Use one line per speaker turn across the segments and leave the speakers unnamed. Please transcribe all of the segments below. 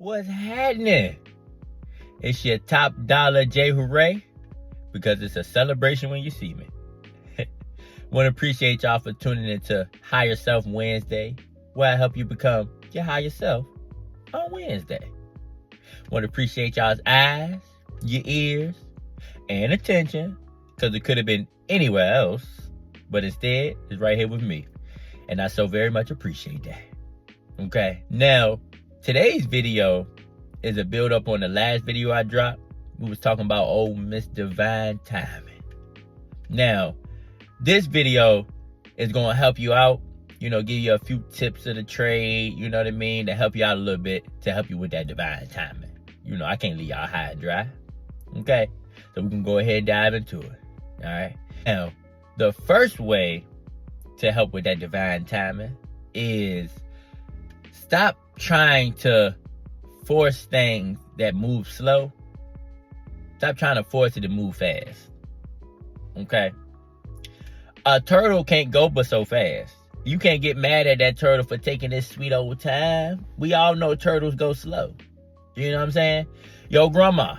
What's happening? It's your top dollar JayHooray, because it's a celebration when you see me. Want to appreciate y'all for tuning into Higher Self Wednesday, where I help you become your higher self on Wednesday. Want to appreciate y'all's eyes, your ears, and attention, because it could have been anywhere else, but instead it's right here with me. And I so very much appreciate that. Okay, now today's video is a build up on the last video I dropped. We was talking about old Miss Divine Timing. Now, this video is gonna help you out, give you a few tips of the trade, you know what I mean, to help you out a little bit, to help you with that divine timing. I can't leave y'all high and dry. Okay, so we can go ahead and dive into it. All right. Now, the first way to help with that divine timing is stop trying to force things that move slow. Stop trying to force it to move fast. Okay? A turtle can't go but so fast. You can't get mad at that turtle for taking this sweet old time. We all know turtles go slow. You know what I'm saying? Your grandma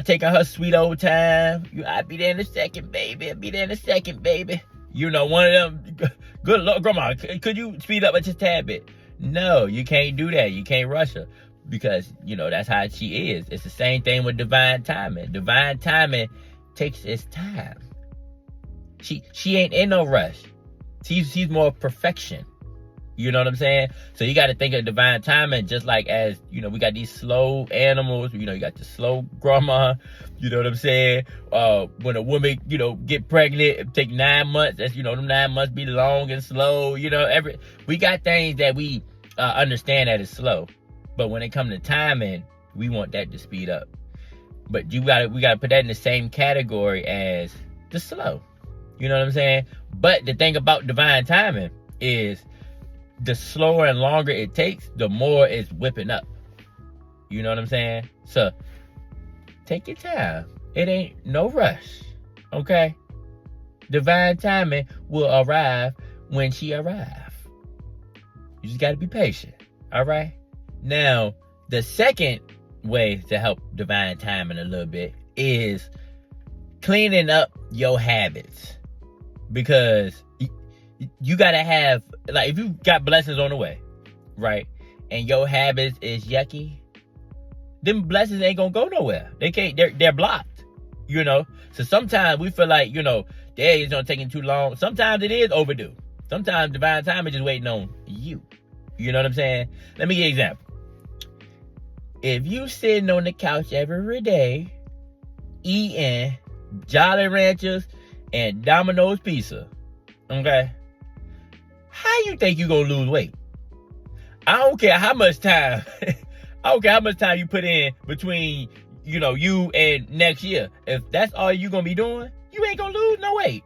taking her sweet old time. I'll be there in a second, baby. I'll be there in a second, baby. One of them, good Lord, grandma, could you speed up just a tad bit? No, you can't do that. You can't rush her, because, that's how she is. It's the same thing with divine timing. Divine timing takes its time. She ain't in no rush. She's more perfection. You know what I'm saying? So you got to think of divine timing just like as, we got these slow animals. You got the slow grandma. You know what I'm saying? When a woman, get pregnant, it take 9 months. That's, them 9 months be long and slow. We got things that we understand that is slow. But when it comes to timing, we want that to speed up. But we got to put that in the same category as the slow. You know what I'm saying? But the thing about divine timing is, the slower and longer it takes, the more it's whipping up. You know what I'm saying? So, take your time. It ain't no rush. Okay? Divine timing will arrive when she arrives. You just gotta be patient. Alright? Now, the second way to help divine timing a little bit is cleaning up your habits. Because you gotta have, like, if you got blessings on the way, right, and your habits is yucky, them blessings ain't gonna go nowhere. They're blocked, So sometimes we feel like, it's not taking too long. Sometimes it is overdue. Sometimes divine time is just waiting on you. You know what I'm saying? Let me give you an example. If you sitting on the couch every day eating Jolly Ranchers and Domino's pizza, okay, how you think you gonna lose weight? I don't care how much time you put in between, you and next year. If that's all you gonna be doing, you ain't gonna lose no weight.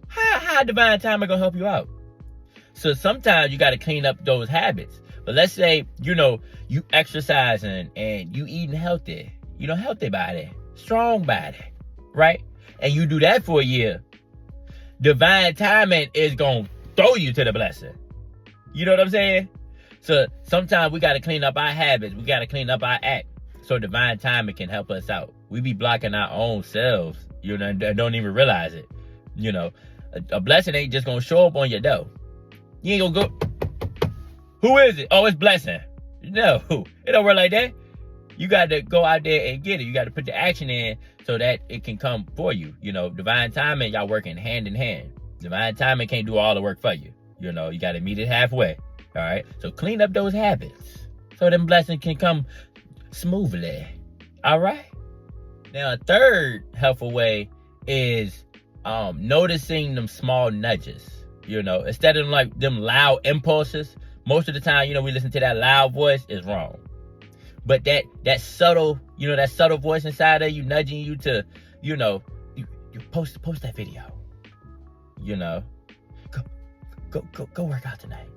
How divine timing gonna help you out? So sometimes you gotta clean up those habits. But let's say, you exercising and you eating healthy. Healthy body, strong body, right? And you do that for a year. Divine timing is gonna throw you to the blessing. You know what I'm saying? So sometimes we got to clean up our habits. We got to clean up our act so divine timing can help us out. We be blocking our own selves, don't even realize it. A blessing ain't just going to show up on your door. You ain't going to go, who is it? Oh, it's blessing. No, it don't work like that. You got to go out there and get it. You got to put the action in so that it can come for you. Divine timing, y'all working hand in hand. Divine timing can't do all the work for you. You got to meet it halfway. All right? So clean up those habits so them blessings can come smoothly. All right? Now, a third helpful way is noticing them small nudges. Instead of like them loud impulses, most of the time, we listen to that loud voice is wrong. But that subtle, that subtle voice inside of you nudging you to, you post that video. Go work out tonight.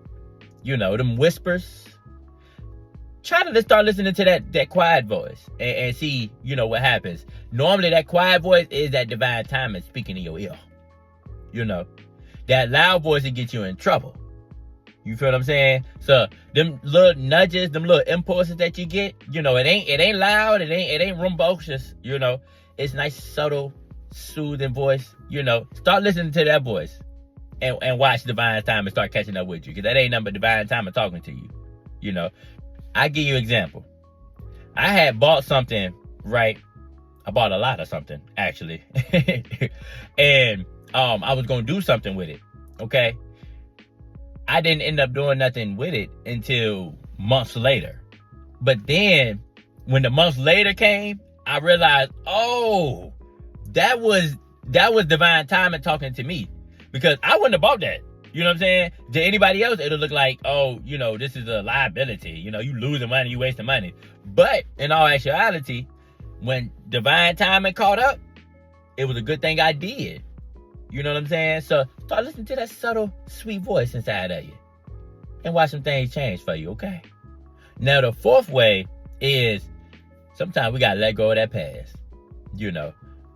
Them whispers. Try to start listening to that quiet voice and see, what happens. Normally that quiet voice is that divine timing speaking in your ear. That loud voice will get you in trouble. You feel what I'm saying? So them little nudges, them little impulses that you get, it ain't loud, it ain't rambunctious, It's nice, subtle, soothing voice, Start listening to that voice and watch divine time and start catching up with you. Because that ain't nothing but divine time and talking to you. I give you an example. I had bought something, right? I bought a lot of something, actually. And I was going to do something with it, okay? I didn't end up doing nothing with it until months later. But then, when the months later came, I realized, oh, that was divine timing talking to me. Because I wouldn't have bought that. You know what I'm saying? To anybody else, it'll look like, oh, this is a liability. You losing money, you wasting money. But in all actuality, when divine timing caught up, it was a good thing I did. You know what I'm saying? So start listening to that subtle, sweet voice inside of you. And watch some things change for you, okay? Now, the fourth way is sometimes we got to let go of that past.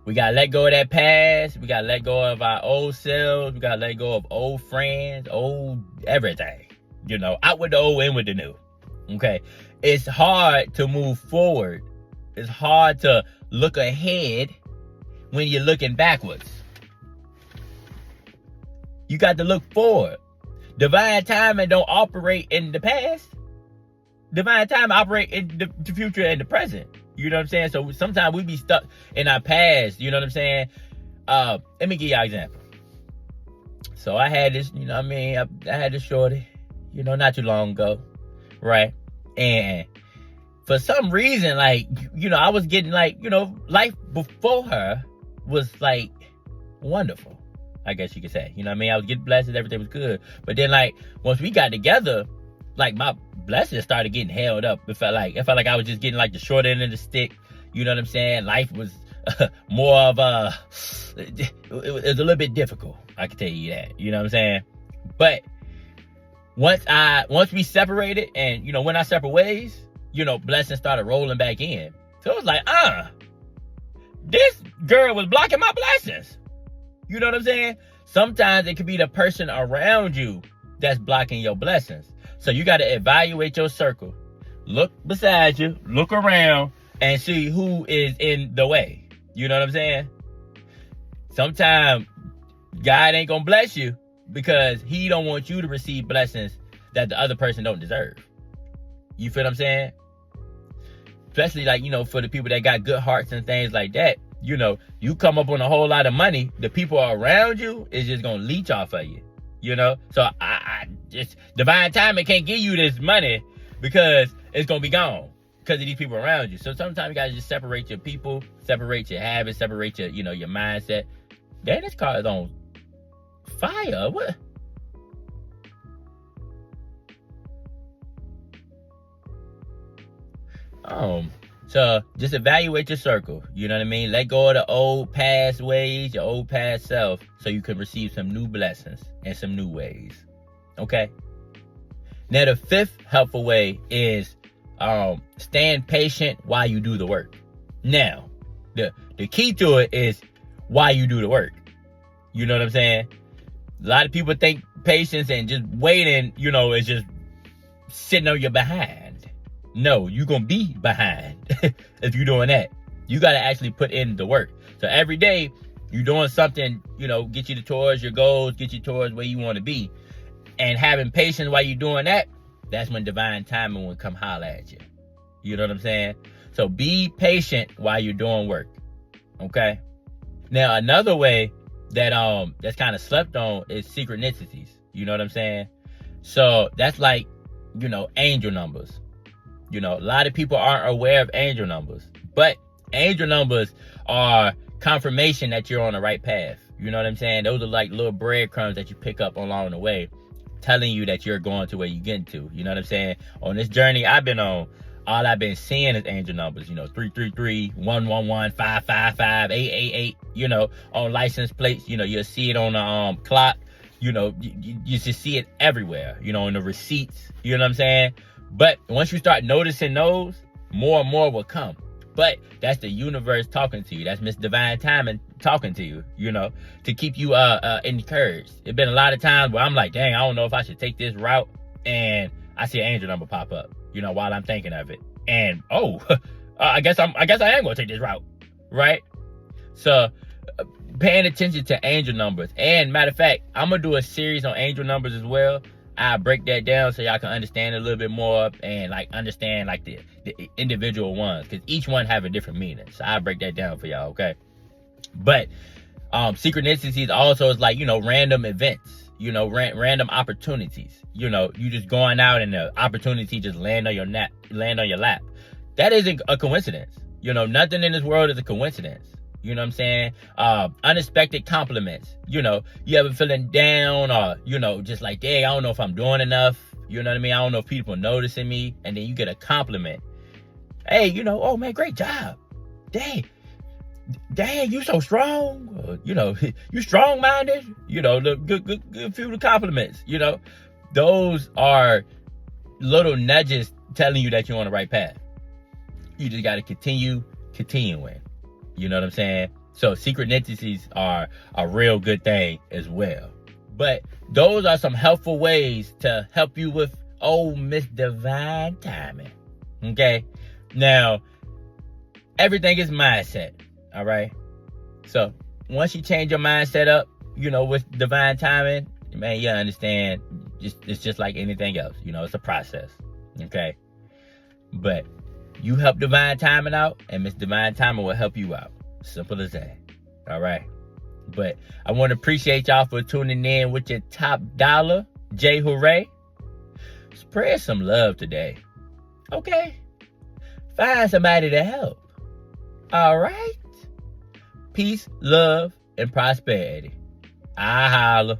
We got to let go of that past. We got to let go of our old selves. We got to let go of old friends, old everything. Out with the old, in with the new. Okay? It's hard to move forward. It's hard to look ahead when you're looking backwards. You got to look forward. Divine timing don't operate in the past. Divine time operate in the future and the present. You know what I'm saying? So sometimes we be stuck in our past. You know what I'm saying? Let me give y'all an example. So I had this, I had this shorty, not too long ago, right? And for some reason, I was getting life before her was wonderful. I guess you could say. I was getting blessed, everything was good. But then once we got together, my blessings started getting held up. It felt like I was just getting the short end of the stick. You know what I'm saying? Life was more of it was a little bit difficult. I can tell you that. You know what I'm saying? But once we separated and, went our separate ways, blessings started rolling back in. So it was like, this girl was blocking my blessings. You know what I'm saying? Sometimes it could be the person around you that's blocking your blessings. So you got to evaluate your circle. Look beside you, look around, and see who is in the way. You know what I'm saying? Sometimes God ain't going to bless you because he don't want you to receive blessings that the other person don't deserve. You feel what I'm saying? Especially for the people that got good hearts and things like that. You come up on a whole lot of money, the people around you is just going to leech off of you. So I just, divine timing can't give you this money because it's going to be gone because of these people around you. So sometimes you got to just separate your people, separate your habits, separate your, your mindset. Dang, this car is on fire. What? So just evaluate your circle. You know what I mean? Let go of the old past ways, your old past self, so you can receive some new blessings and some new ways. Okay? Now, the fifth helpful way is stand patient while you do the work. Now, the key to it is while you do the work. You know what I'm saying? A lot of people think patience and just waiting, is just sitting on your behind. No, you're going to be behind if you're doing that. You got to actually put in the work. So every day you're doing something, get you towards your goals, get you towards where you want to be. And having patience while you're doing that, that's when divine timing will come holler at you. You know what I'm saying? So be patient while you're doing work. Okay? Now, another way that that's kind of slept on is synchronicities. You know what I'm saying? So that's angel numbers. A lot of people aren't aware of angel numbers, but angel numbers are confirmation that you're on the right path. You know what I'm saying? Those are little breadcrumbs that you pick up along the way, telling you that you're going to where you're getting to. You know what I'm saying? On this journey I've been on, all I've been seeing is angel numbers, 333, 111, 555, 888, on license plates. You'll see it on the clock. You just see it everywhere, in the receipts. You know what I'm saying? But once you start noticing those, more and more will come. But that's the universe talking to you. That's Miss Divine Timing talking to you, to keep you encouraged. It's been a lot of times where I'm like, dang, I don't know if I should take this route. and I see an angel number pop up, while I'm thinking of it. And, I guess I am going to take this route, right? So, paying attention to angel numbers. And matter of fact, I'm going to do a series on angel numbers as well. I'll break that down so y'all can understand a little bit more and understand the individual ones, because each one have a different meaning. So I'll break that down for y'all, okay? But synchronicities also is random events, random opportunities. You just going out and the opportunity just land on your lap. That isn't a coincidence. Nothing in this world is a coincidence. You know what I'm saying? Unexpected compliments. You ever feeling down or, just dang, I don't know if I'm doing enough. You know what I mean? I don't know if people are noticing me. And then you get a compliment. Hey, oh man, great job. Dang, you so strong. You strong-minded. Good few of compliments. Those are little nudges telling you that you're on the right path. You just got to continuing. You know what I'm saying? So synchronicities are a real good thing as well. But those are some helpful ways to help you with Miss Divine Timing. Okay? Now, everything is mindset. All right? So once you change your mindset up, with Divine Timing, man, you understand it's just like anything else. It's a process. Okay? But you help Divine Timing out, and Miss Divine Timing will help you out. Simple as that. All right. But I want to appreciate y'all for tuning in with your top dollar, JayHooray. Spread some love today. Okay? Find somebody to help. All right? Peace, love, and prosperity. I holla.